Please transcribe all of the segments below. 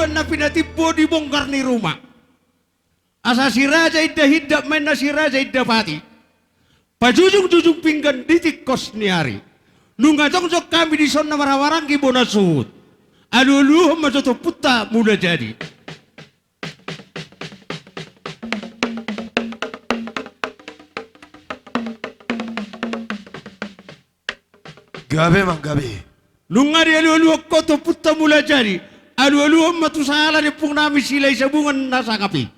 luluan na pinatipo di bongkar ni rumah. Asa si raja idda hidap main na si raja idda pati. Pajujung-jujung pinggan ditik kos ni hari. Nunga jong kami di son na marawarang kibona suhut. Alu-alu majoto puta mula jadi. Gabe mang gabe. Nunga di alu-alu koto puta mula jadi. Alu-alu matusala ni pung nami silay sa bungan nasa kapi.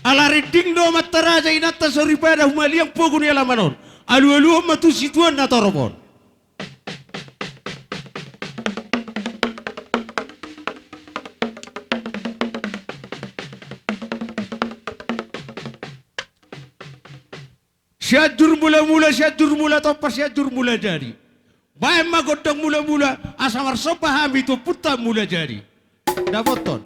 Alariding do mataraja inata soripeda humaliang pogo ni alamanon. Alu-alu matusituan na torobon. Syajur mula-mula syajur mula topas syajur mula jadi. Bae magodang mula-mula asamar sopaham itu puta mula jadi. Dapoton.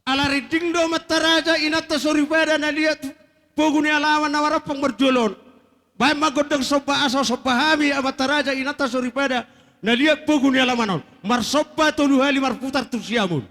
Alariding do mataraja inata soribada na liat poguni alawan na warapang berjolon. Bae magodang sopa aso sopahami amataraja inata soribada na liat poguni alamanon. Marsopa toluhali marputar tusiamun.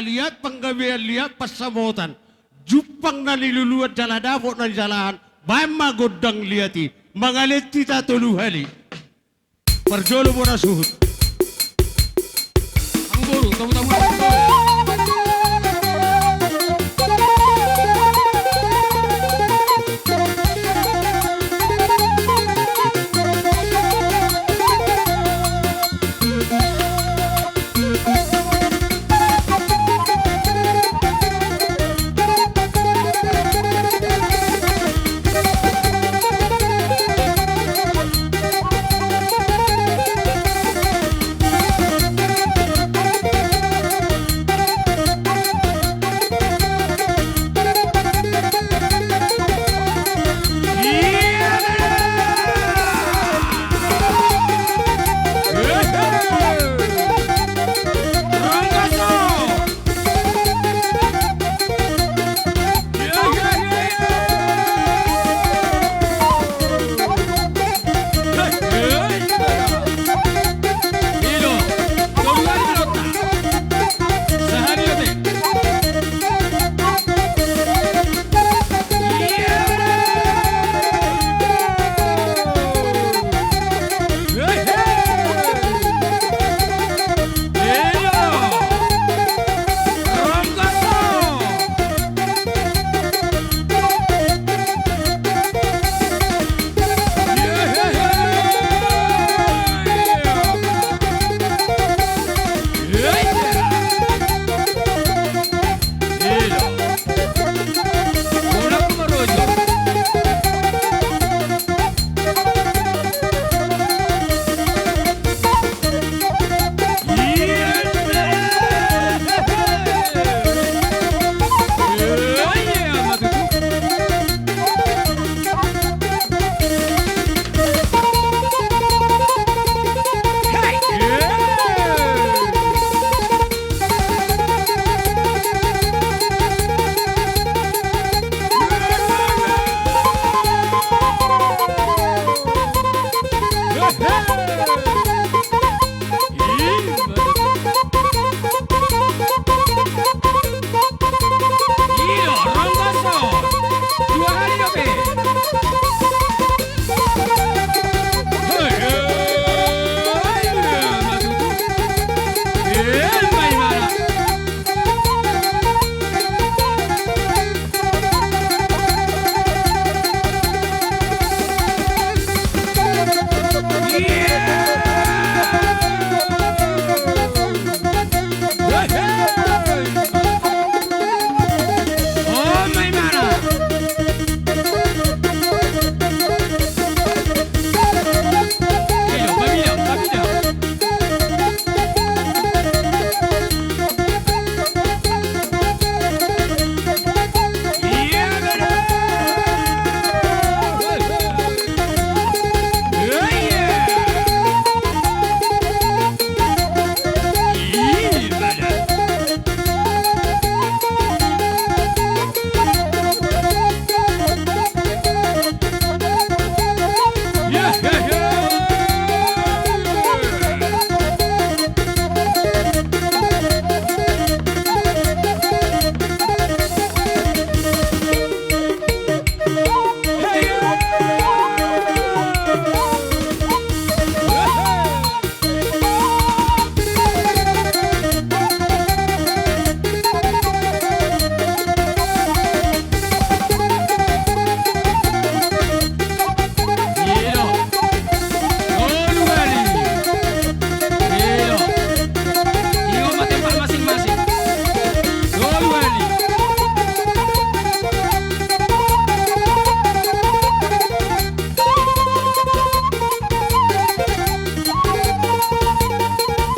Lihat penggawean lihat pasamotan jupang na niluluat jaladavo na jalahan bae magodang liati mangalit kita tuluhali perjolo mo na suhut ang buru tamu-tamu gabi. Bagaimana? Oh, bagaimana? Pamilya, pamilya. Iya, benar. Iya. Iya, benar. Ya, ya, ya. Gilo. Gol kali. Gilo. Gilo matembak masing-masing. Gol kali.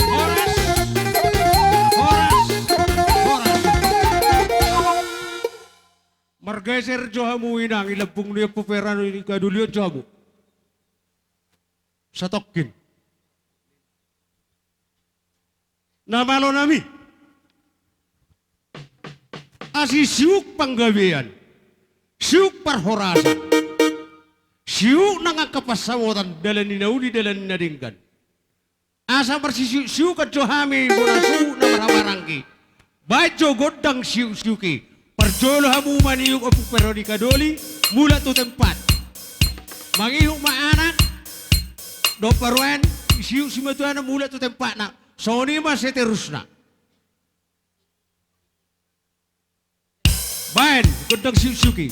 Horas. Horas. Horas. Margeser johamu inang ilapung niya puperano ini kadulio johamu. Satokin. Namalo nami. Asi siuk panggawian. Siuk parhorasan. Siuk nangakapasawotan dalan inauli dalan inadinggan. Asa siuk at johami munasu na maramarangki. Baik jo godang siuk-siuki. Perjolo hamu maniuk apu peroni kadoli mula tu tempat. Mangihuk maanak do parwen siuk simatuana mula tu tempat na. Soni mas seterusna. Baik godang siuk-siuki.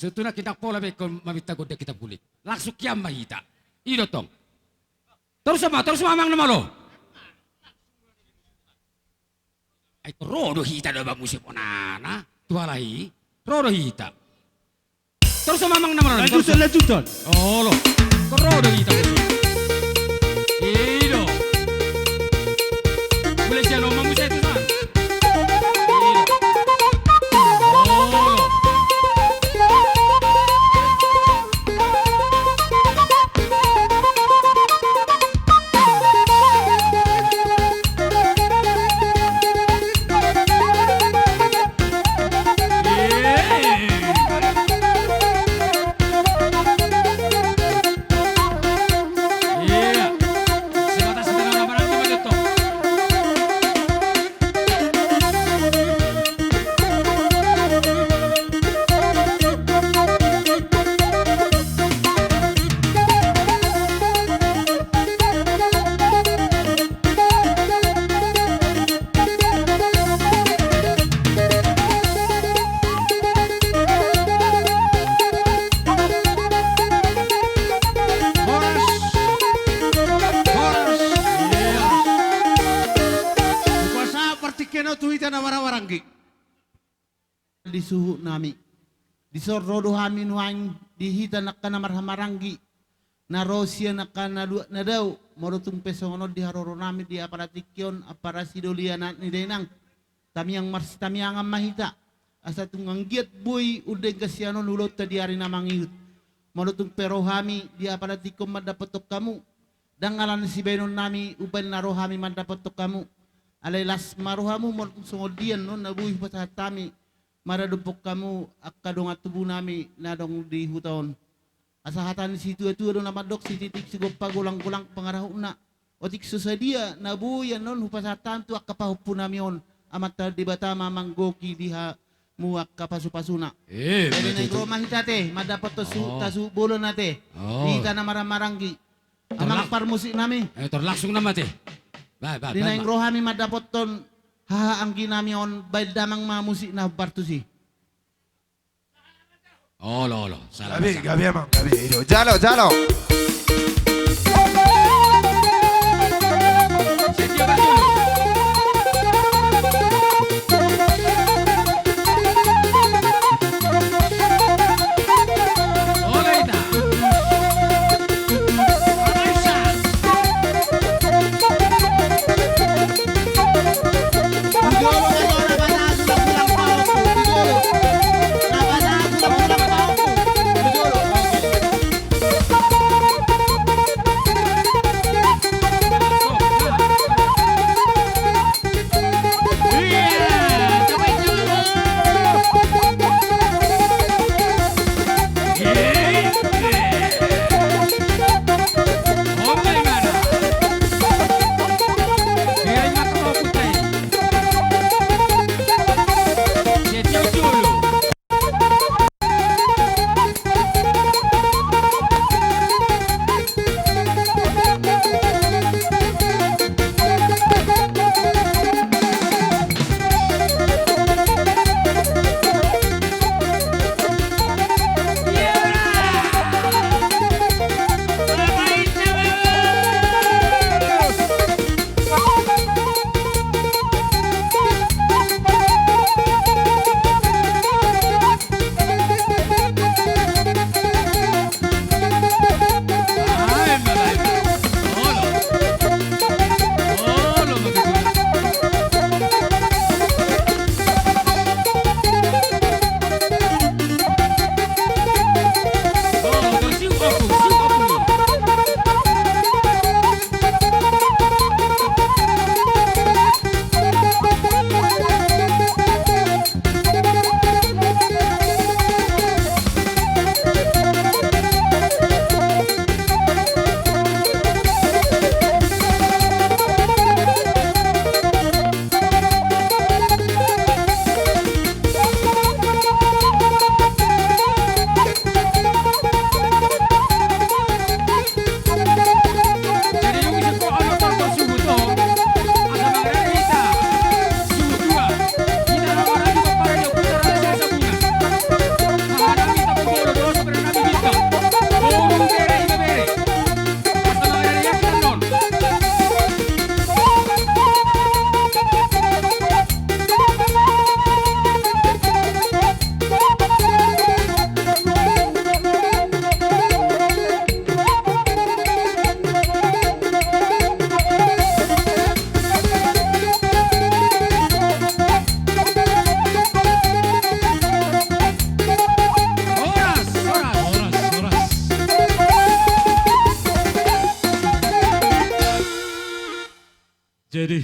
Setuna kita pola beko mamita gode kita kulit. Langsung kiam mahita. Ido tong. Terus mamang nama lo. Ay rodo hita do ba musip onana. Tualai. Rodo hita. Terus mamang nama lo. Lanjutan. Oh lo. Rodo hita besi. Ido. Boleh siya lo mamusay itu san. Di suhu nami di sorrodo hami nuang di hita nakana marhamaranggi na rosia nakana na daw morotung pesongono di haroro nami di aparatikyon aparasidolia na ni denang tamiyang mars tamiyang mahita asa tunggang giat boy udeng kasiano nulot ta diari namangihut morotung pero hami di aparatikom madapotok kamu dangalan si benon nami upan na rohami madapotok kamu alay las marohamu morotung sungodian no nabuhi pasatami maradupok kamu akadong at tubo nami nadong di hutawan. Asahatan si itu do namadok si titik si gopa gulang-gulang pangaraho na. Otik susadia nabuyan non hupasatan tu akapahupo nami on amat di bata mamanggoki diha muak kapasupasuna. Jadi negro mahitate madapat to tasu bolon nate. Kita na marang-maranggi. Amang parmusik nami. Langsung nama teh. Di negro hami madapat ton haanggi nami on bail damang mga musik na bartusi. Oh lo. Salah. Gabi emang gabi. Jalo. Setia betul. Oleh ita.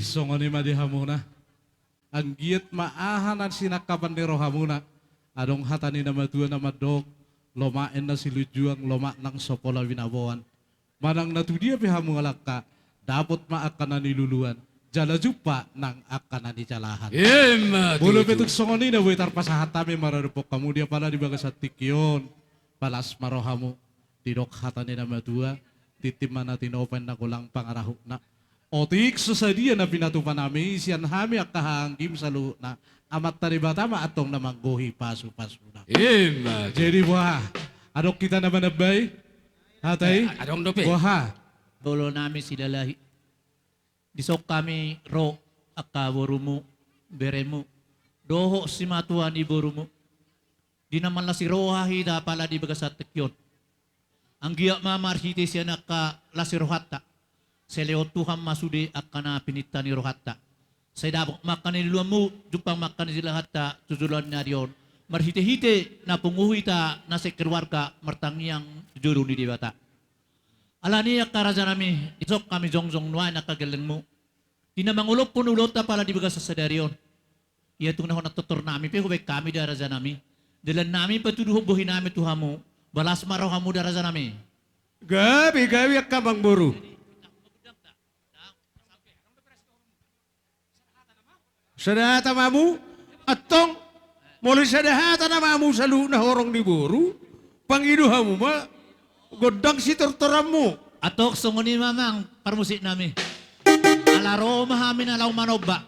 songoni madi hamuna. Ang giat maahanan sinakapan ni rohamuna. Adong hatani nama dua nama dok. Lomaen na silujuang loma ng sokola winabawan. Manang natudia pihamu ngalaka. Dapat maakan na niluluan. Jala jupa ng akan na nijalahan. Bulu petuk songoni na wetar pasahatami mararupok kamu dia pala di bagas tikyon. Palas marohamu. Tidok hatani nama dua. Titim na tinopen na kulang pangarahuk na. Otik susadia na pinatupan namin, siyan hami ak kahangkim sa luho na amat taribata maatong namang gohi pasu-pasu na. Jadi wah, adok kita naman nabay, hatay, Adong dope. wah, Bolo namin sila lahi. Disok kami ro akaborumu beremu. Doho si matuan ni borumu. Di naman la si rohahi da pala di bagasat tekyon. Ang giyak mamarhiti siya naka la si rohata. Seleo Tuhan masude akana pinita ni rohata. Saya dapat makan ni luamu, jupang makan ni sila hatta, tujulan na riyon. Marhite-hite na punguhita na sa keluarga martangyang juru ni dibata. Alani karaja nami, isok kami jongjong nuay nakagaling mo. Tinamang ulop pun ulot na pala di baga sa sadaryon. Iya itong nahon natutor namin, pero kami daraja nami. Dalan namin patuduho buhin namin tuhamu, balas maraw hamu daraja nami. Gabi ak kabang buru. Sadahata mamu, atong muli sadahata na mamu sa luho na horong ni buru. Pangiduha mo ma, godang si tortoramu. Atok sunguni mamang parmusik nami. Alaro mahamin alaw manoba.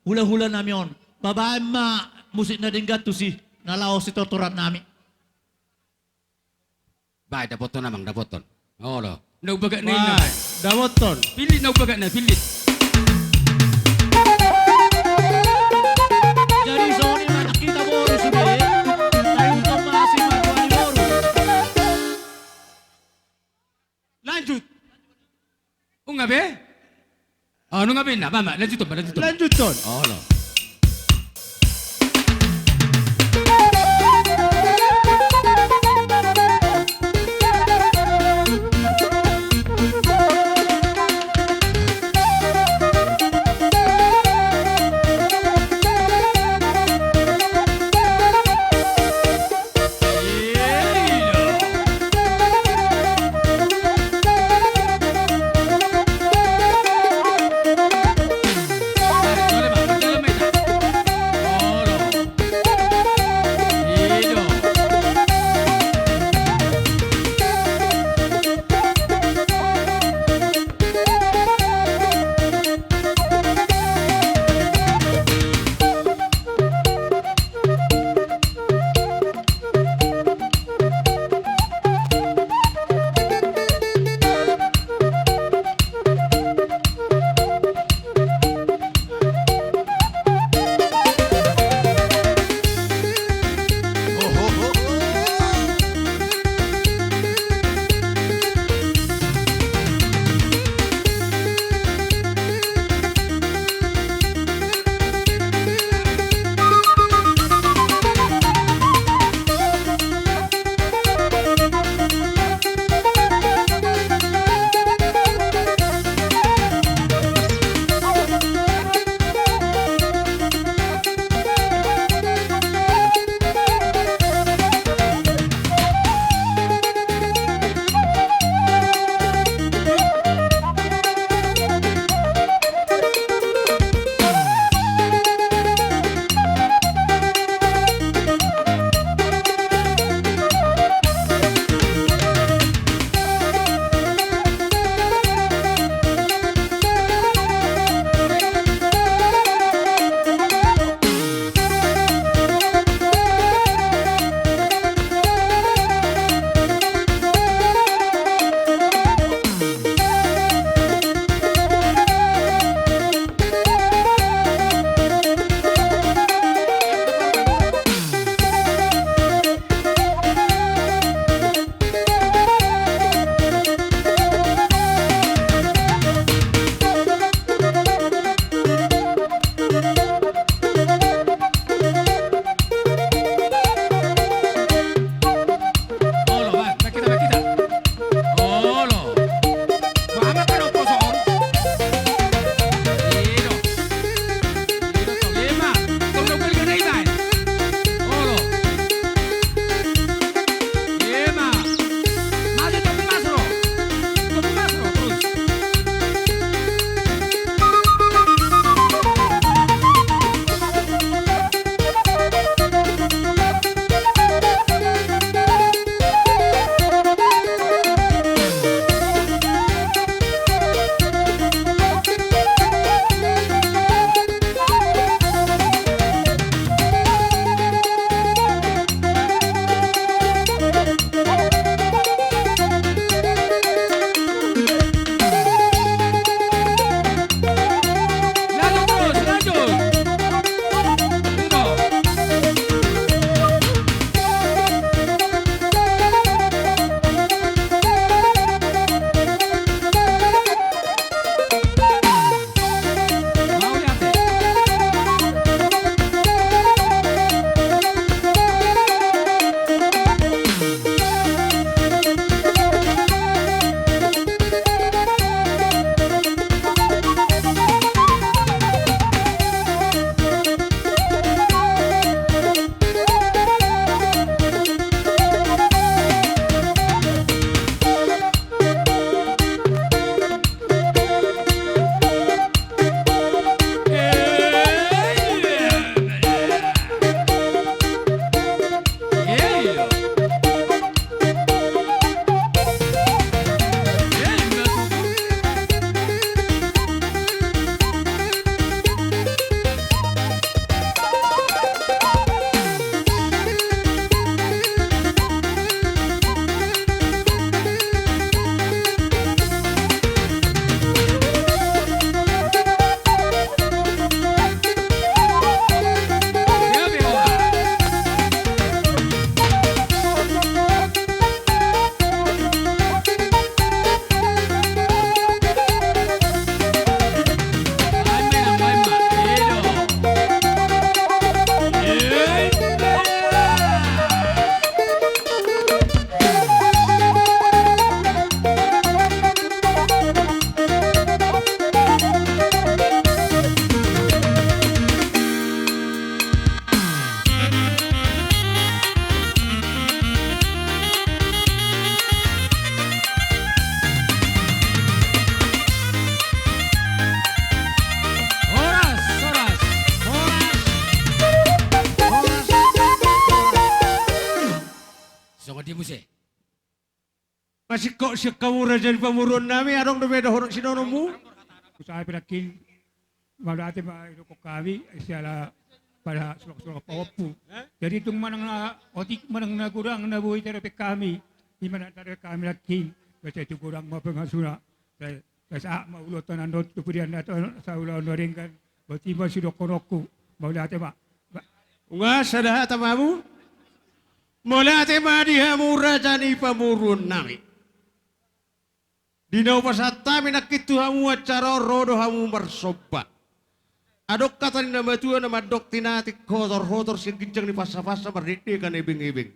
Hula-hula nami on. Babae ma musik na dinggat tu si nalaw si torturan nami. Bay, dapoton namang, dapoton. Oo, lo. Naubaga na yun Wah, na. damoton. Pilit, naubaga na, pilit. Jadi sunguni ma nakita boru sude. Tayo ito masih matuan ni boru. Lanjut, O nga be? Ano nga be na? Mama, lanjut to, lanjut to. lanjut ton. Oo, lo. di muse. Masih kok siya kamura jadi pamurun namin, adong na beda horok sinono mo? Usaha pinakil, malati maido ko kami, siya pada sulok-sulok paupu. Jadi itong manang na, otik manang nagurang na buhay terapi kami, di mana terapi kami lagi, kasi itu kurang mapengasuna. Sa maulotan nandot, kemudian nato sa ulo noringan, berarti masih dokorokku, malati ma. Nga, sada tamamu? Mula tema diha mura jani pamurun namin. Dinaw pasata minakitu hamu acara rodo hamu marsoba. Adok kata ni nama tua nama dok tinatik kotor si ginjang ni pasa-pasa berdiri kan ibing-ibing.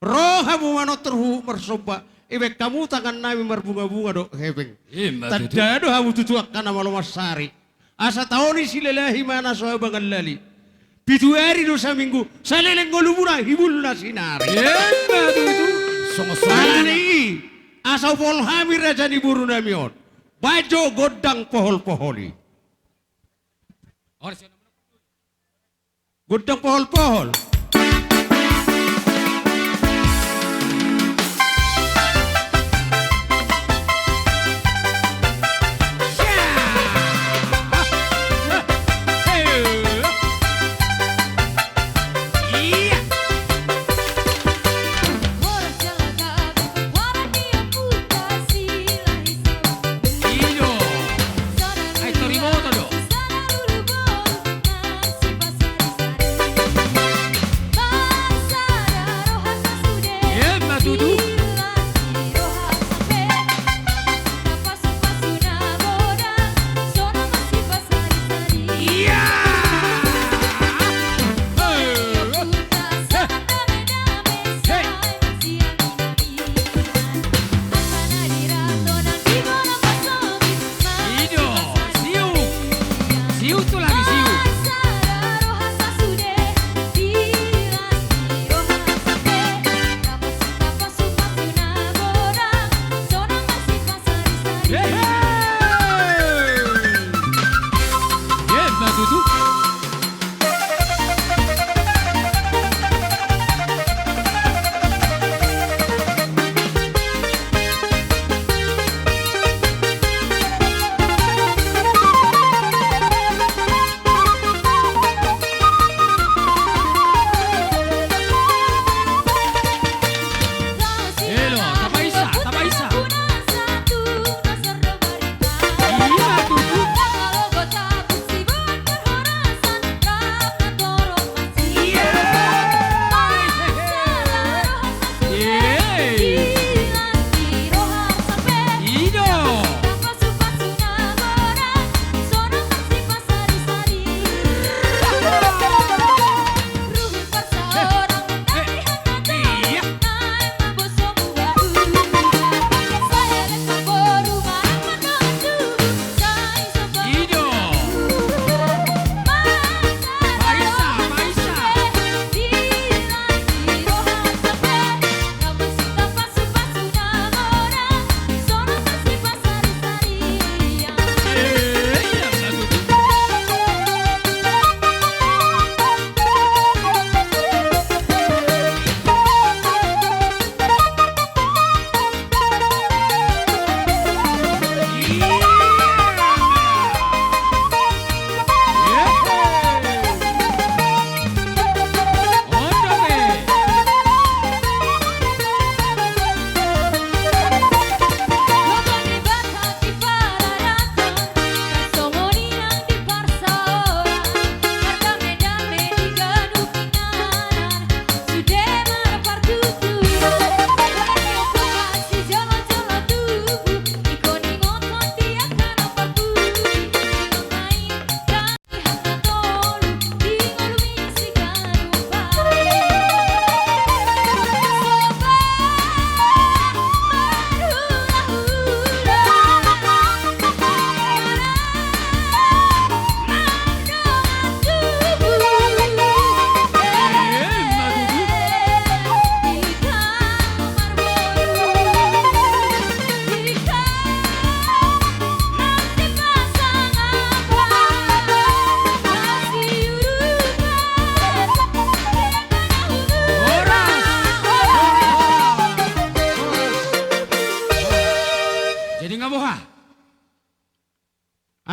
Roh hamu manot terhu marsoba. Ibek kamu tangan nami marbunga-bunga dok hebeng. Tanda do hamu tutuak kana malo masari. Asa tahun silalahi mana sohabangan lali. Pitu hari dosa minggu saleleng golumuna hibul na sinari. Alani asal pol hamir aja ni buru namion. Bajo godang pohol-poholi. Godang pohol-pohol.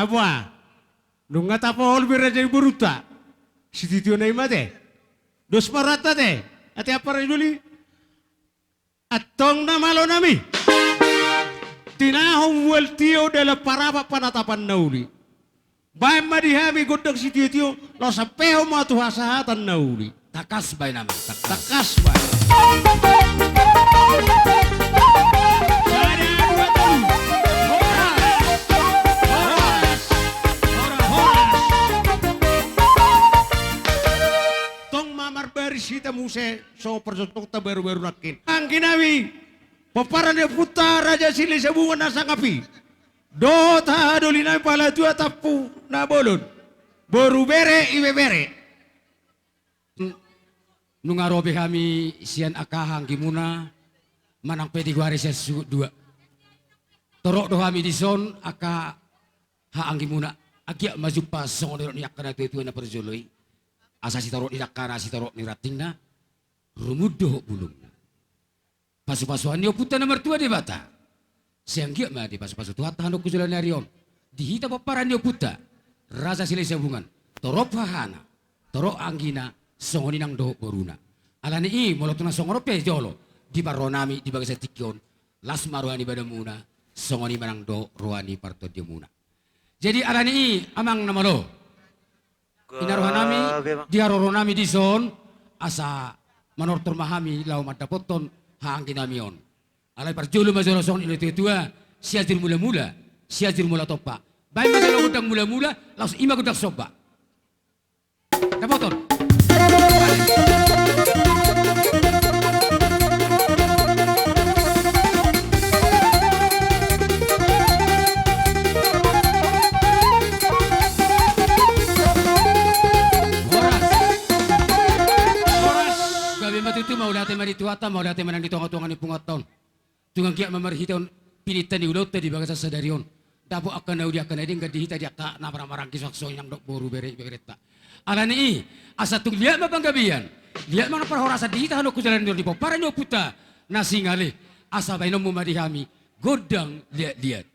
Apa? Nunga tapol biraja buruta. Sititio na imate. Dos marata te. Ate apa duli? Atong na malo nami. Tinahong weltio dala parapa panatapan nauli. Bayan madihami godang sititio lo sapeho mo atuhasahatan nauli. Takas bay naman. Takas ba? Tong mamar barisita muse so persotong ta baru-baru nakin. Ang kinawi paparan de puta raja sili sabungan nasa ngapi. Do ta dolina pala tua tapu na bolon. Boru bere ibe bere. Nung arobe kami sian akahang gimuna manang pwede guari siya dua. Torok do kami di son aka haang gimuna. Agya maju pas song dorok niyak kana tuwa na perjoloi. Asa si torok niyak kana si torok ni rating na. Rumudo bulung na. Pasu-pasuan niyo puta na mertua di bata. Siang gya ma di pasu-pasu tuhat tahan ko sila narion. Dihita paparan niyo puta. Rasa sila sabungan. Torok hahana. Torok anggina. Songoni nang dohok boruna. Alani i molo tuna songoro pe jolo. Di baronami di bagai setikyon. Las maruani badamuna. Songoni manang dohok roani parto diamuna. Jadi alani i amang namalo. Inarohanami di haroronami di son. Asa manortor mahami lau madapoton haang kinamion. Alai parjolo majolo song ilo tua. Siajir mula-mula. Siajir mula topa. Baik majolo gudang mula-mula. Laus ima gudang soba. Dapoton. Itu mau dati marituata mau dati manang ditonga-tonga ni pungaton. Tungang kia mamarhiton pilitan di ulot di bagasa sadarion. Dapo akan naudi akan eding gadihita dia ka na marang kisok yang dok boru bere bereta. Alani i asa tung lihat mapanggabian. Lihat mana perhorasa dihita hanok kujalan di poparan yo puta nasingali asa bainom mumadihami godang lihat-lihat.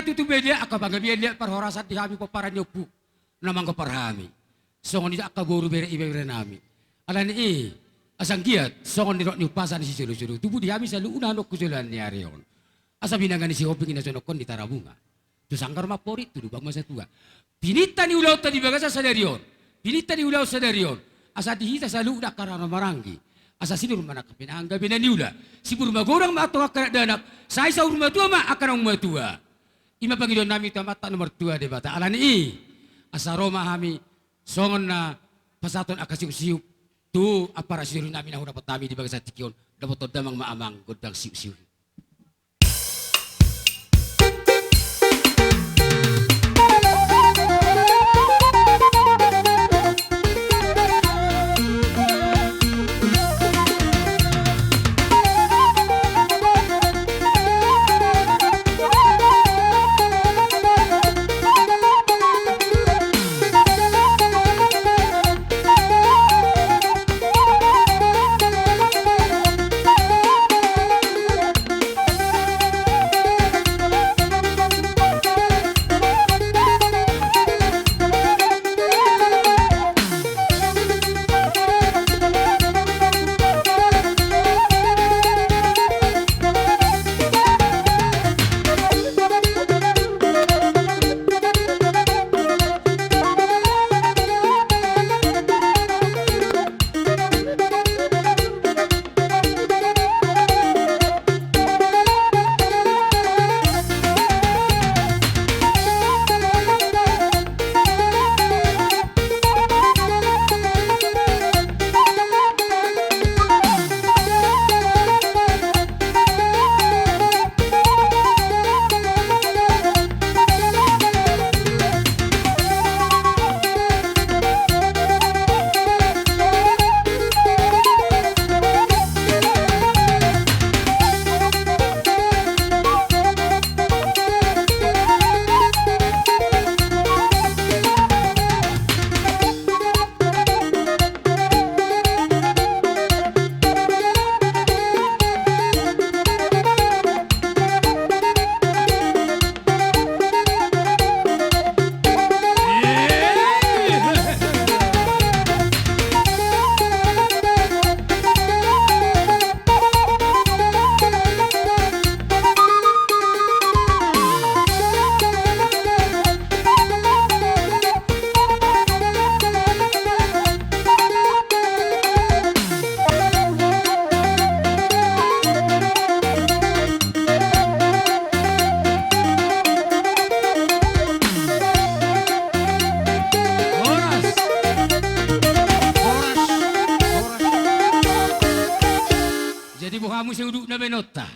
Tutu bedia aka bangga biya lihat perhorasat di kami paparan yobu. namang kaparhami. Songon nila akaburu bere ibere nami. Alan asang giat songon nila ni upasan si suru-suru. Tubuh di kami selalu unanok kusulan ni Arion. Asa binangan ni si Hoping inasunokon di Tarabunga. Tu sangkar maporit tu bang masa tua. Pinita ni ulau tadi bagasa sadarion. Pinita ni ulau sadarion. Asa dihita selalu nak karana marangi. Asa sinur mana kapinangga binaniula. Si burma gorang ma atau akar danak. Saya sa rumah tua ma akar rumah tua. Ima pangidon nami tamata nomor 2 de bata. Alan asa Roma kami songon na pasaton akasiu-siu. Tu apara siru nami na dapat kami di bagasa tikion. Dapat damang maamang godang siu-siu. kamu seuduk na benota.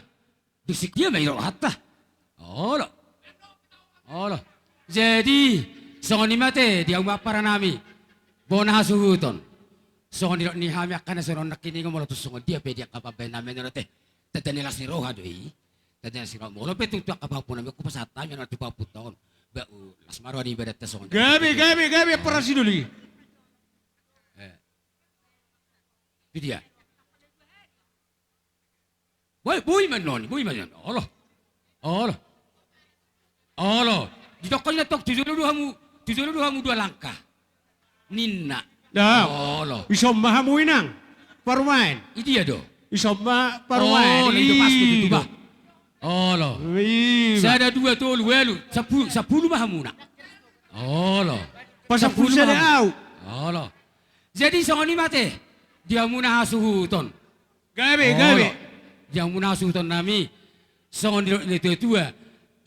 Dusik dia may rohata. Olo. Olo. Jadi, songon ni mate, dia umapara nami. Bona hasuhuton. Songon ni hami akan nasoron nakini ngomong tu songon dia pe dia kapabay namin na te. Tatanila si roha doi. Tatanila si roha. Molo pe tutu akapapun namin ko pasata yan na tupaputon. Ba las maro ni bedat songon. Gabi para siduli. Itu dia. Boy man non. Allah. Di toko na tok tujuluhamu dua langkah. Ninna. Dah. Allah. Isom mahamuin ang parwain. Itu dia do. Isom parwain. Itu pasti itu bah. Allah. Saya Iya. ada dua tol welu. 10 mahamuna. Allah. Pasal pulsa na au. Allah. Jadi songoni mate. Dia muna hasuhuton. Gabi. Dia muna hasuhuton nami. Songon itu tua.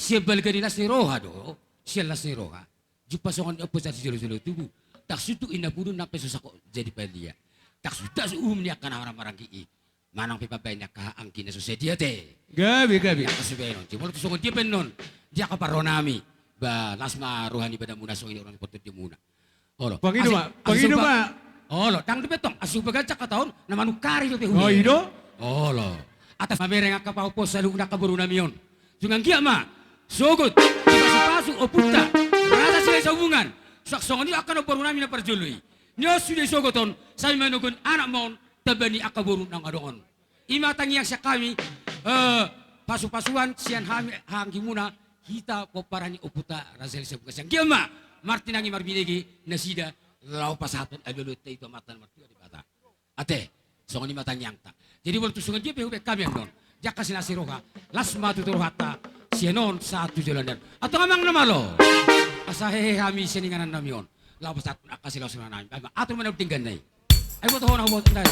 Siya balikan nila si roha do. Siya la si roha. Jupa songon apa sa silo tubuh. Tak sutu ina pudun na peso sako jadi pelia. Tak suta suum niya kana orang-orang ki. Manang pipabay niya kaangkin na susedia te. Gabi. Yang kasubenon. Cuma tu songon dia penon. Dia kaparo nami. Ba lasma rohani pada muna songon orang potong dia muna. Olo. Pangino ma. Olo, tang depetong asu bagacak kataon na manukari do te Oh, ido? Olo. Atas mabereng akapaupo sa luna kaburu namion. Sungang kia ma. Sogot. Pasu o puta. Rasa sila sa hubungan. Saksongan ni akan obaru namin na parjului. Nyo sudah sogoton. Sa manugon anak mon tabani akaburu ng adoon. Imatang yang siya kami. Pasu-pasuan siyan hanggi muna. Hita ko parani o puta. Rasa sila sa hubungan. Kia ma. Martin nangi marbinegi nasida lau pasatan alulut itu matan martu di bata. Ate, songon ni matang yang tak. Jadi waktu sungai dia behubek kami yang non. Jaka sinasiroha, lasma tutur hata, sienon satu jalanan. Atau ngamang nama lo. Asahehe kami seninganan namion. Lau pasatan akasih lau sungai nami. Atau mana tinggal nai. Ayo buat hona buat nai.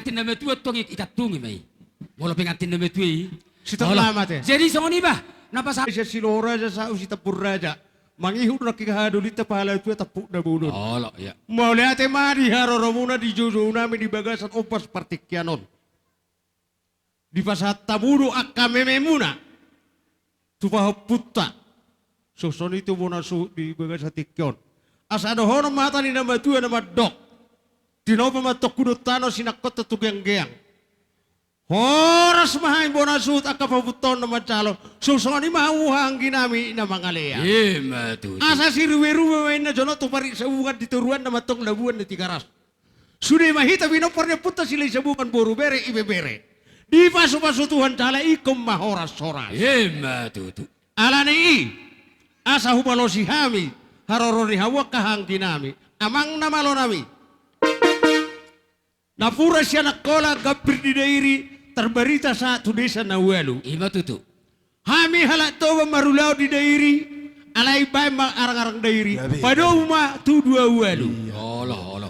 pengantin nama tua tong ikat tungi mai. Mula pengantin nama tua. Sitang lama teh. Jadi songoni bah. Napa sa? Siya silora aja sa usi tapur raja. Mangihud na kikahaduli tapala tua tapuk na bunun. Oh, ya. Mauli ate mari haroromuna di jojo namin di bagasan opas partikyanon. Di pasat taburu akamememuna. Tupahaputta. Susun itu muna su di bagasan tikyon. Asado hono mata ni nama tua nama dok. Tinopa matok kudut tano sinakot tutugyang-gyang. Horas mahay bonasut akapabuton nama calo. Susoni mahuhang ginami na mga lea. Matutu. Asa si ruwe-ruwe na jono tupari sa uwan dituruan na matong labuan na tigaras. Sudah mahita binopar niya puta sila sa bukan boru bere ibebere. Di pasu-pasu Tuhan cala ikom mahoras-horas. Matutu. Ala ni asa hubalo si hami. Harorori hawak kahang ginami. Amang namalo nami. Napura siya nakola gabir di dairi terberita saat desa na walu. Matutu. Hami halak toba marulao di dairi alai bay ma arang-arang dairi. Pada uma tu dua walu. Olo.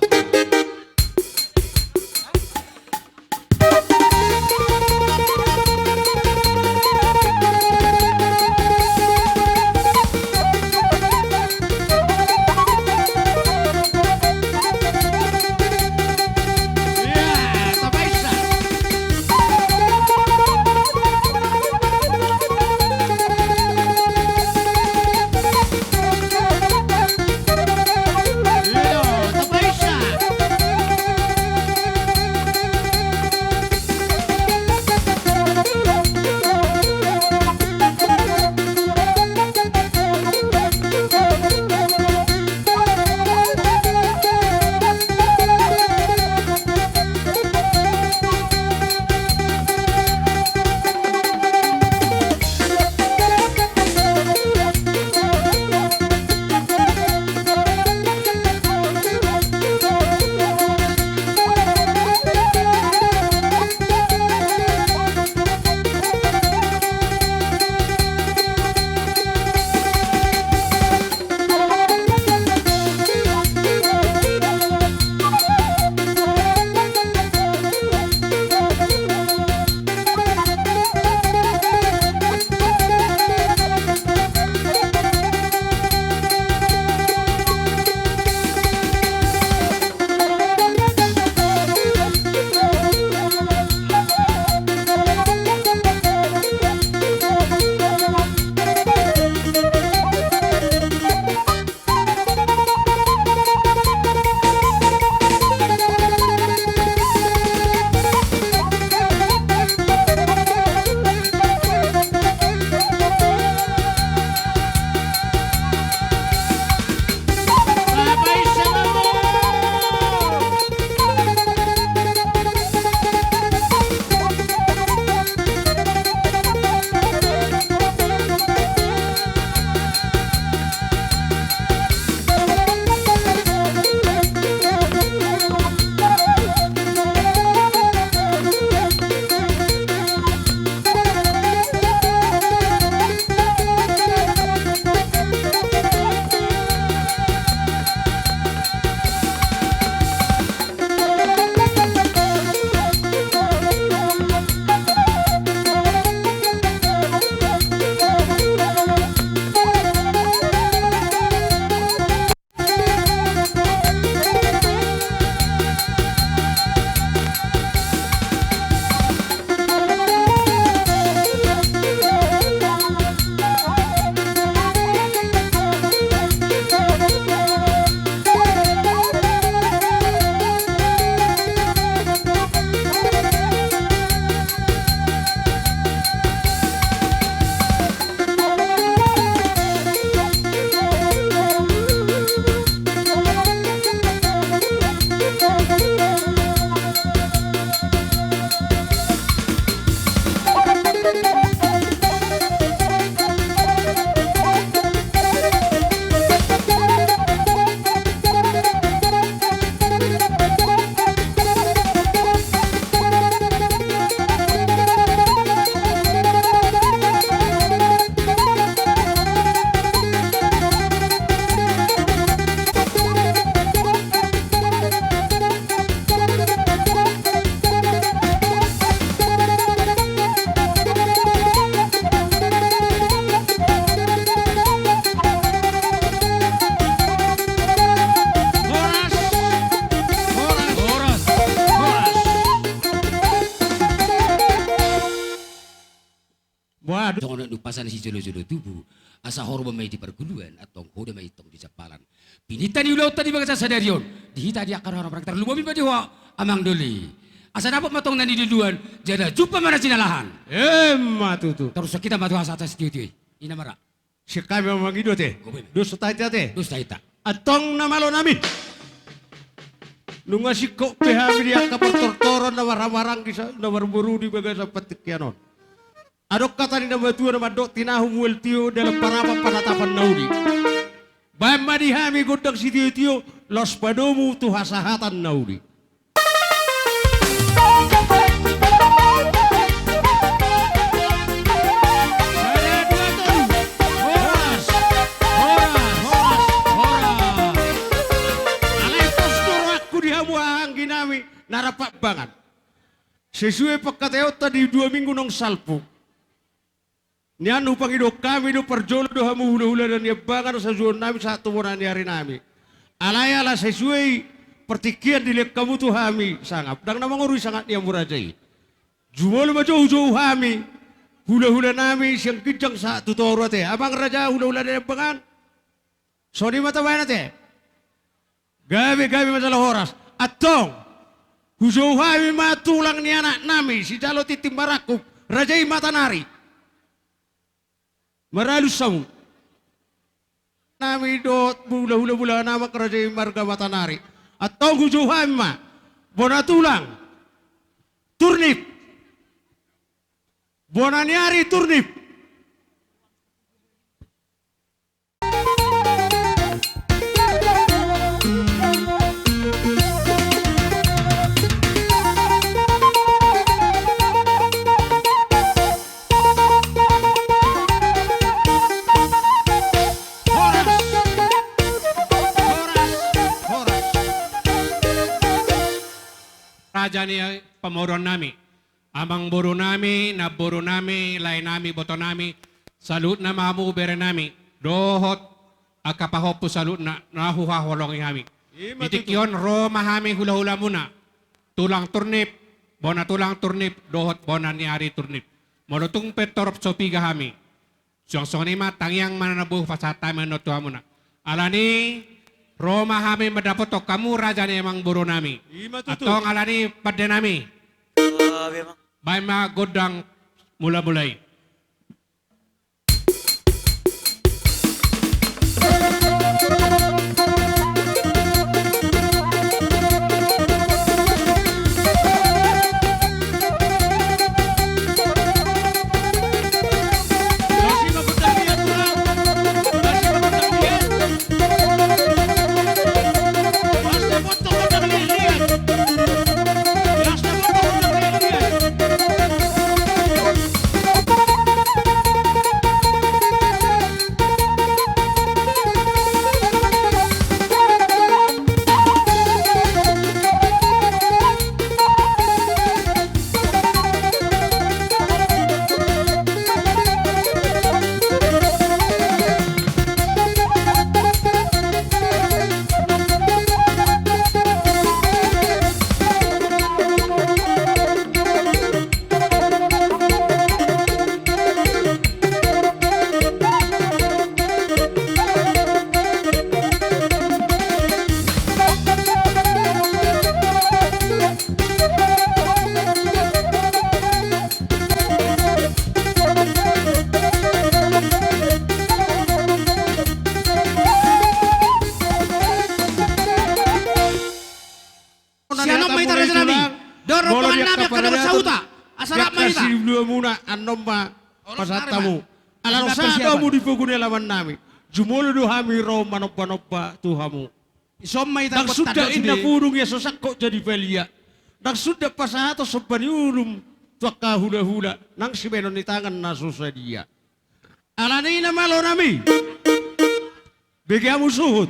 pasan si jolo-jolo tubuh. Asa horma may di perguluan atau hoda may itong di japalan. Pinitan di ulau tadi bagasa sadarion. Dihita dia akan orang praktek lumami pa diwa amang doli. Asa dapat matong nani duluan. Jada jumpa mana sinalahan. Matutu. Terus kita matu asa atas tiuti. Ina mara. Si kami mangido te. Dosa tayo te. Terus taita. Atong namalo namin. Nunga si ko pehami dia kapatortoron na warang-warang kisa na warburu di baga sa patikyanon. Adok kata ni nama tua nama dok tinahum wel tio dalam parapan panatapan naudi. Bayam madihami godang si tio los padomu tu hasahatan naudi. Narapak banget. Sesuai pagkateo tadi 2 minggu nong salpo. Niyan upang idok kami do perjolo do hamu hula-hula dan yabangan sa zuon namin sa tumuran ni hari nami. Alay-ala sesuai pertikian dilek kamu tu hami sangap. Dang namang urui sangat niya murajay. Jumol ma jauh-jauh hami. Hula-hula nami siyang kijang sa tutoro te. Abang raja hula-hula dan yabangan. So di mata bayan te. Gabi-gabi masalah horas. Atong Hujauhami matulang ni anak nami si jalo titim barakuk rajai matanari. Maralus samu. Nami dot bula nama kerajai marga matanari. Atau hujauhami ma bona tulang turnip. Bona niari turnip. Raja ni pamoron nami. Amang buru nami, na buru nami, lain nami, boto nami. Salut na mamu bere nami. Dohot akapahopo salut na nahuhaholong kami. Itikyon ro mahami hula-hula muna. Tulang turnip, bona tulang turnip, dohot bona niari turnip. Molotung petorop sopiga kami. Song nima tangyang mananabuh pasata menotu muna. Alani Roma kami mendapat kamu raja ni emang buru nami. Atau ngalani pada nami. Baik ma godang mula-mulai. Pasatamu. Alam sa kamu dipuguni lawan nami. Jumolo do hami ro manobba tuhamu. Isomay Nang sudah inna purung ya sosak kok jadi belia. Nang sudah pasato sobani ulum tuaka hula-hula. Nang si benon di tangan nasusa dia. Alani na malo nami. Begiamu suhut.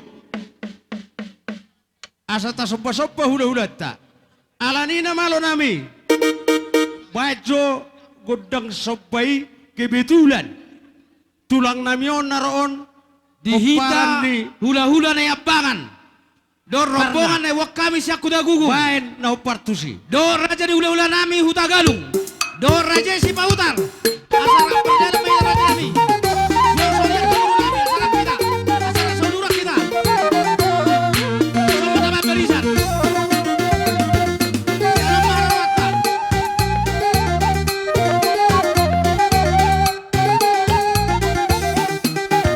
Asa ta sopa-sopa hula-hula ta. Alani na malo nami. Bajo godang sobai kebetulan tulang namion naroon dihita hula-hula na yabangan. Dor rombongan na wak kami siya kudagugu. Bain na upartusi. Dor raja di hula-hula nami hutagalung. Dor raja si pautar. Asal apa dalam raja nami. tulisan. Siapa rawat Pak?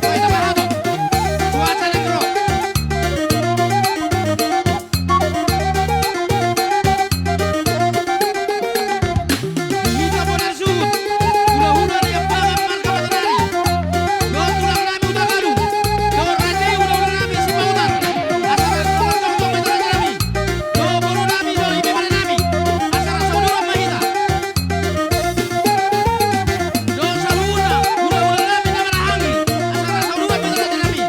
Woi tambah satu. Cuaca negro. Hita bonar suhut. Hula-hula dia pangan marga batanari. Do tulang nami udah gaduh. Do raja udah nami si pautar. Asal tong-tong meter nami. Do boru nami do ibe mana nami. Asal saudara mahita. Do saluna hula-hula nami na marahangi. Asal saudara meter nami.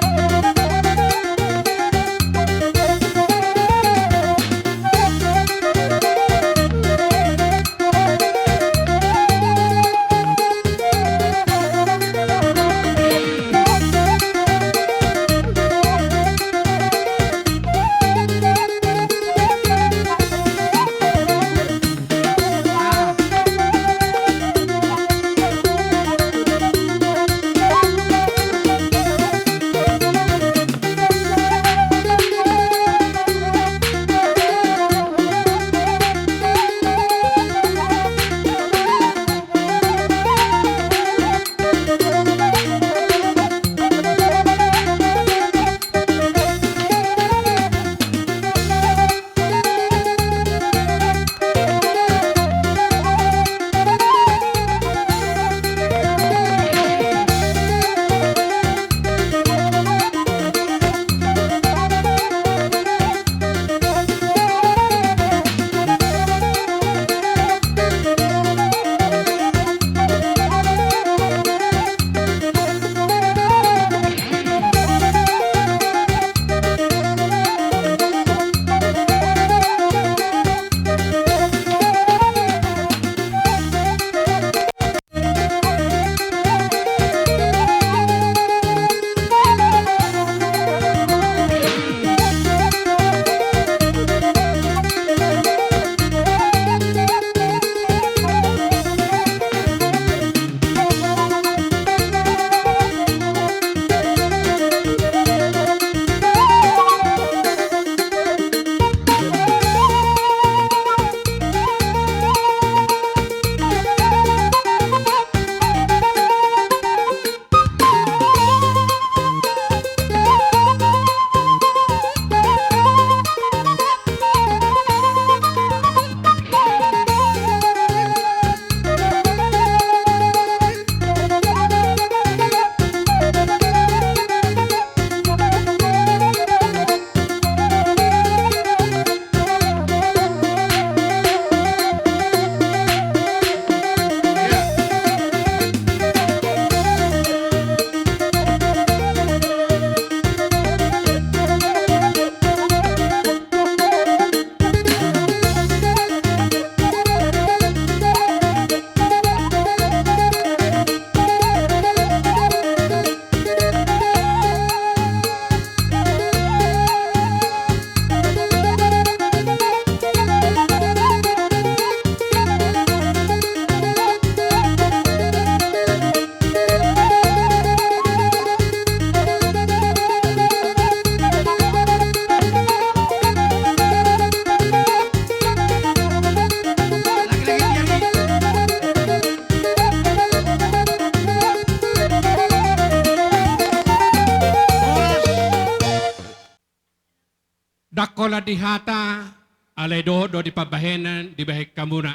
Dakola dihata, alay do di pabahenan, di bahik kamuna.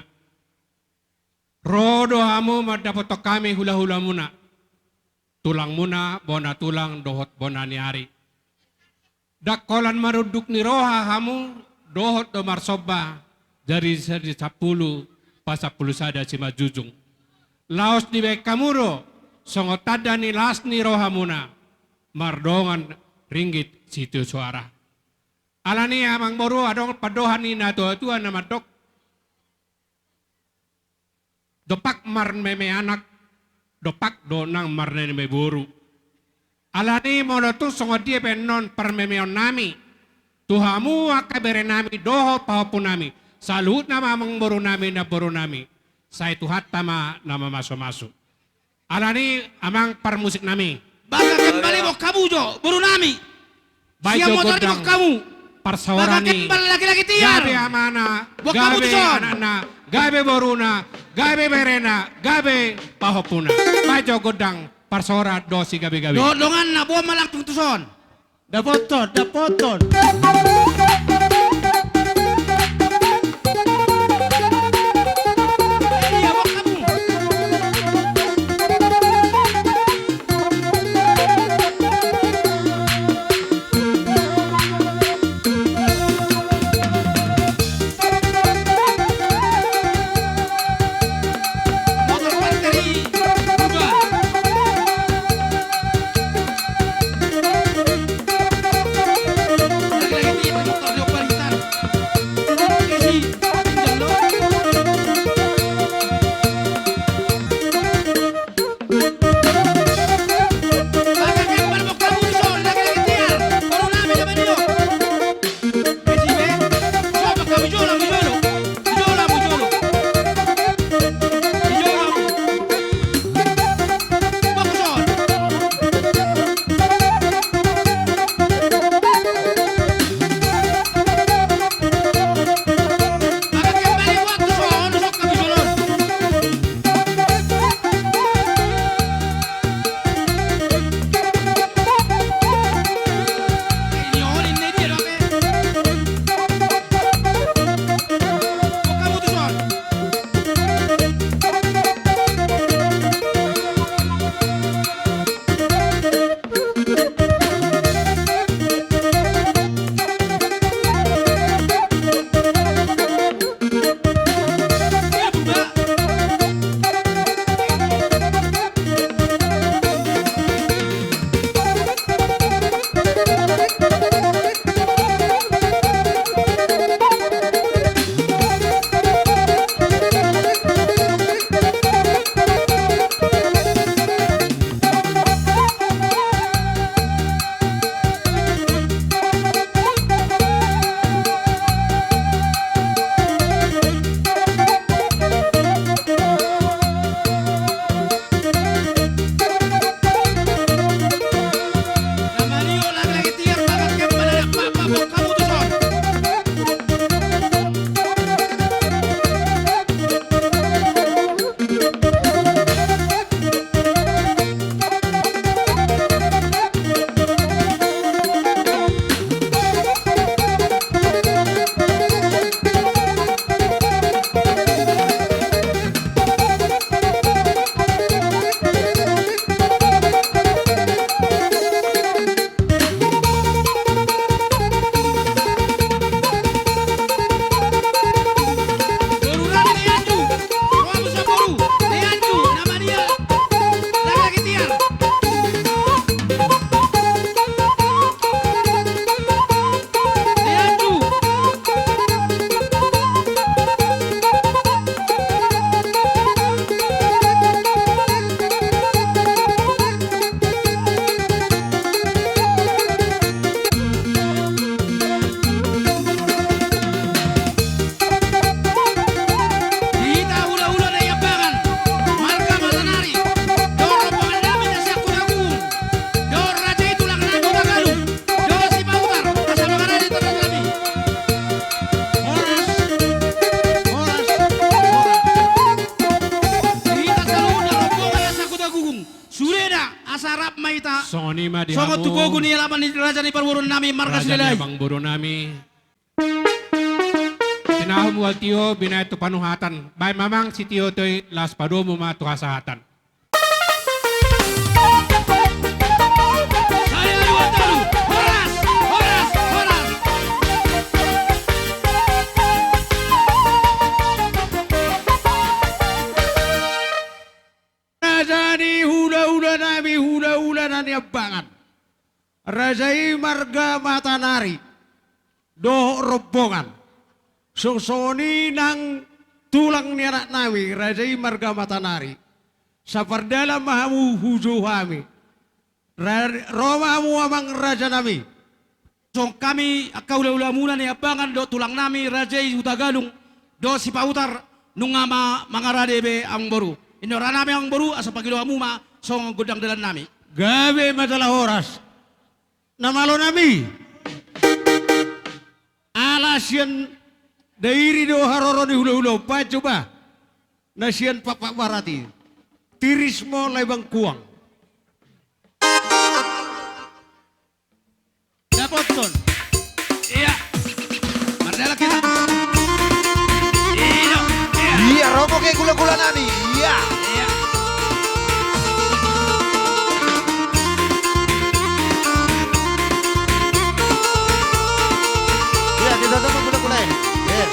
Rodo hamu madapoto kami hula-hula muna. Tulang muna, bona tulang, dohot bona niari. Dakolan maruduk ni roha hamu, dohot do marsoba, dari 10, pasapulu sada si majujung. Laos di bahik kamuro, songotada ni las ni roha muna. Mardongan ringgit situ suara. Alani amang boru adong padohan ni nato tuan nama dok. Dopak mar meme anak, dopak donang mar meme boru. Alani mono tu songo dia penon per memeon nami. Tuhamu akabere nami doho pahopun nami. Salut nama amang boru nami na boru nami. Saya tuhat tama nama masuk-masuk. Alani amang par musik nami. Baka kembali mo kamu jo, boru nami. Baik Siap jo motor godang. mo kamu. parsaorani. Bakal laki-laki tiar. Gabe amana, Buat gabe kamu tuh, Son. anakna, gabe boruna, gabe berena, gabe pahopuna. Bajo godang parsora dosi gabe-gabe. Dongan na buah malang tungtuson. Dapoton, dapoton. Iya, buat kamu. Motor bateri. Dua. Lagi-lagi tiar motor di Opalitan. Kesi, tinggal lo. Bakal kembal mo kamu son, lagi-lagi tiar. Baru namin naman nyo. Kesi be, so baka mujolo, mujolo. Mujolo, mujolo. Mujolo mo. Bako son. Bakal kembali waktu son, sok kami solon. Ini olin na dia oke. Kok kamu tuh son? Ya buka. Mario lagi-lagi tiar bakal kembali anak papa buat kamu tuh son. Baru rame nih Anju. Kamu bisa baru. Nih Anju, nama dia. Lagi-lagi tiar. Nih Anju. Kita hula-hula na yabangan. Marga Matanari. Dor rombongan namin na siya kunagung. Dor raja itu lang namin Tagalog. Dor si Pautar. Asa mga radi tanong kami. Kita sa loob na rombongan na sa kunagung. Sureda, asarap maita. Sony madihamu. Songot tukogo ni alaman ni raja ni parwurun namin marga Raja silay. bang buro nami. Tinahom wal tiyo binay to panuhatan. Bay mamang si tiyo to'y las padomo matuhasahatan. Saya dua talu. Horas, horas, horas. Rajani hula-hula na niyabangan. Rajai marga Matanari. Doho rombongan. Susoni ng tulang ni anak nami. Rajai marga Matanari. Sa pardala mahamu hujo kami. Roma mo amang raja nami. So kami kaula-ula muna ni abangan do tulang nami Rajay Utagalung do si Pautar nung mga radebe ang boru. Inora nami ang boru asa pagilo amuma so ang gudang dalan nami. Gabi madalah oras. Namalo nami. Nasian dairi do haroro di hulu-hulu. Pa coba. Nasian Pak Barati. Tirismo lebang kuang. Dapat ton. Iya. Mardala kita. Iya. Iya, Romo kayak gula-gula nami. Iya. Iya. Iya, kita sama gula-gula. Iya.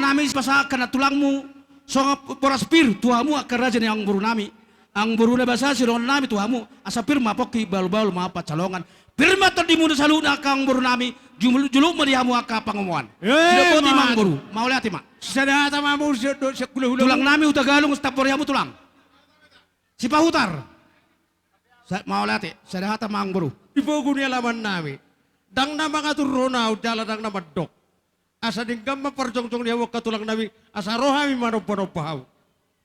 nami pasakan na tulangmu. So nga poraspir, tuhamu akan raja ni ang buru nami. Ang buru na basa sirongan nami tuhamu. Asapir mapoki balu-balu mapacalongan. Pirma to di muna saluna kang buru nami. Juluk madihamu aka pangumuan. Sila po ti mang buru. Maulati ma. Sadata mamu sa kula-hula. Tulang nami utagalong staporiamu tulang. Si pahutar. Maulati. Sadahata mang buru. Ibogo niya laman nami. Dang na mga turunaw, dala dang na madok. Asa din gam maparjong-jong niya wag katulang nami. Asa rohami manop-panopahaw.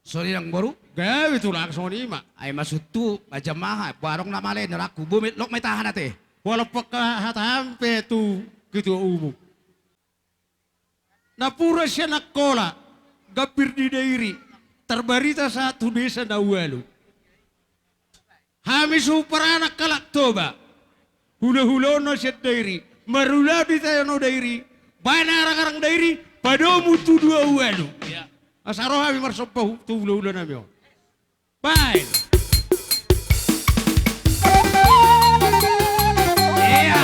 Sorry ang buru. Gawi tulang so ni ma. Ay masutu. Majamaha. Barong na mali. Naraku. Bumit. Lok may tahan ate. Wala pa kahatampe tu gitu umu. Napura siya nakola. Gapir di dairi. Terbarita satu desa na walu. Hamis uparanak kalak toba. Hula-hula no siya dairi. Marula di tayo no dairi. Banarang dairi. Padomu tu dua walu. Asaro kami marsopaw tu hula-hula namin. Bye. Iya.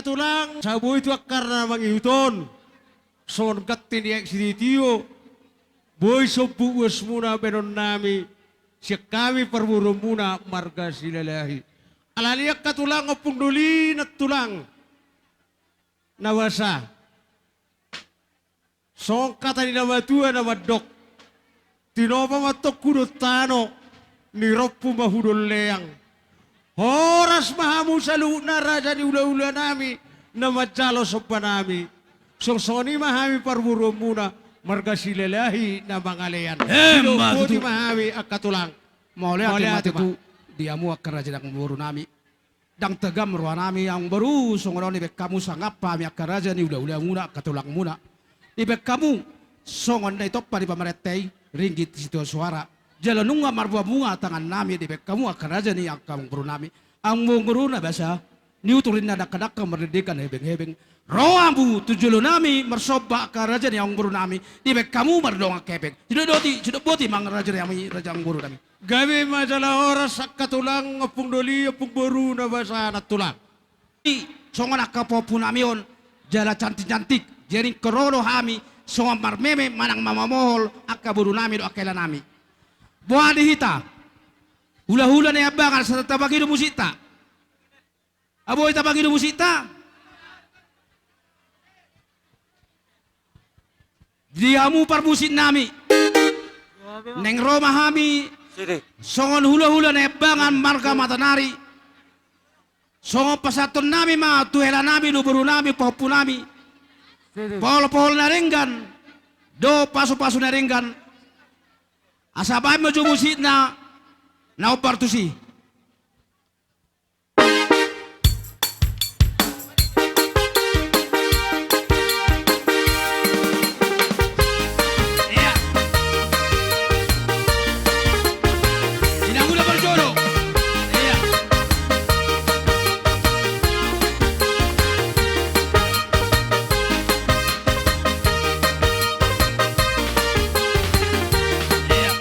katulang sa buhay itu karena mangihuton. Son katin yak siditiyo. Boy so buwas muna benon nami. Siya kami perburu muna marga silalahi. Alaniyak katulang opung duli na tulang. Nawasa. Song kata ni nama tua nama dok. Tinopa matok kudot tano. Niropu mahudol leang. Horas mahamu salu na raja ni ula-ula nami. Na majalo sopa nami. Soni mahami parburo muna. Marga silalahi na mangalayan. Poti mahami akatulang. Maulay ati matu diamu akaraja dak buru nami. Dang tegam ruan nami yang baru songono ni bek kamu sangat pami akaraja ni ula-ula muna katulang muna. Di bek kamu songon na itop pa di pamaretay ringgit situ suara. Jalan nunga marbua bunga tangan nami di bek kamu akaraja ni yang kamu buru nami. Ang munguru na basa ni uturin na dakadak meredikan hebeng-hebeng. Roambu tujulo nami mersoba akaraja ni yang buru nami. Di bek kamu merdong kepek. Sudah boti mang raja ni raja yang buru nami. Gabi masalah oras katulang apung doli apung baru na basa na tulang. Songon akapopu namion jala cantik-cantik jadi korono hami songon marmeme manang mamamohol akaburu nami do akela nami. Buah dihita hula-hula na yabangan sa tabagi do musita. Aboy tabagi do musita. Diamu parbusit nami. Neng Roma hami songon hula-hula na yabangan marga matanari. Songo pasaton nami ma tuhela nami luburu nami popu nami. Pohol-pohol na ringgan. Do paso-paso na ringgan. Asabay mo jumusit na opartusi. Iya. Sinangula berjodoh. Iya. Iya.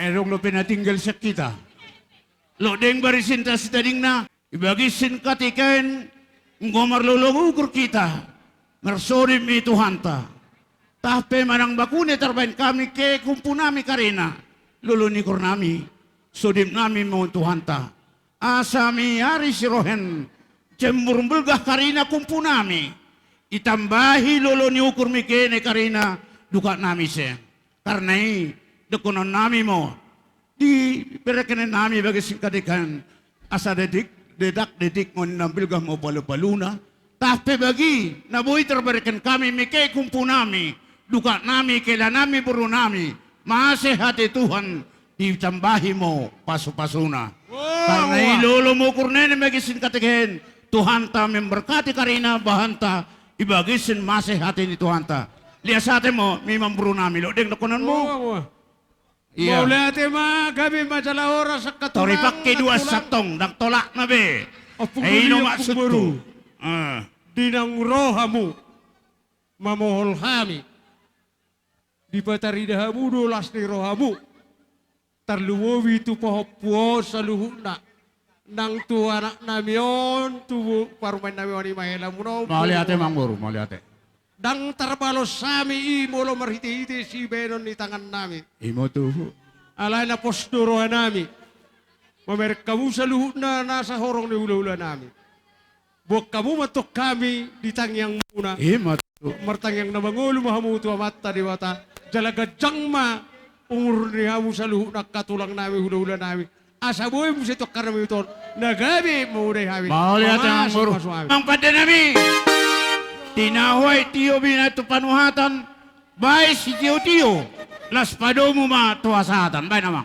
Erong lo pinatinggal sa kita. Lo deng barisin tas tading na. Ibagisin katiken. Ngomar lulungugur kita. Mersodim itu hanta. Tapi manang bakune terbain kami ke kumpunami karina. Lulunikur nami. Sodim nami mau tuhanta. Asami hari sirohen. Cembur belgah karina kumpunami. Itambahi luluni ukur mikene karina. Duka nami se. Karena dekonon nami mo di berekenen nami bagi singkadikan asa dedak mo nambil gah mo balu-baluna tapi bagi nabuhi terbereken kami mike kumpu nami duka nami kela nami buru nami masih hati Tuhan ditambahi mo pasu-pasuna karena ilolo mo kurnene bagi singkadikan Tuhan ta memberkati karina bahanta ibagisin masih hati ni Tuhan ta lihat sate mo memang buru nami lo deng dekonon mo. Iya. Mau lihat ma kami masalah orang sekat. Tori pakai dua satong dak tolak na be. Ino maksud baru. tu. Dinang rohamu mamohol kami. Di patari dahamu dolas ni rohamu. Terluwowi tu pohopuo saluhuna. Nang tu anak namion tu parumain namion mahela muno. Mau lihat mang buru, mau lihat. Dang terbalos sami imolo marhiti-hiti si benon di tangan nami. Imo tuh. Alay na posturo nami. Mamerek kamu sa luhut na nasa horong ni hula-hula nami. Buwag kamu matok kami di tangyang muna. Imo tuh. Martangyang na mangulo mahamuto amata diwata. Jalaga jangma umur ni hamu sa luhut na katulang nami hula-hula nami. Asa boy mo sa ito karami ito. Nagabi mo na hami. Mau lihat mang buru. Mang pada nami. Tinawai tiyo binatu panuhatan. Baik si tiyo-tiyo. Las padomu ma tuasatan. Baik namang.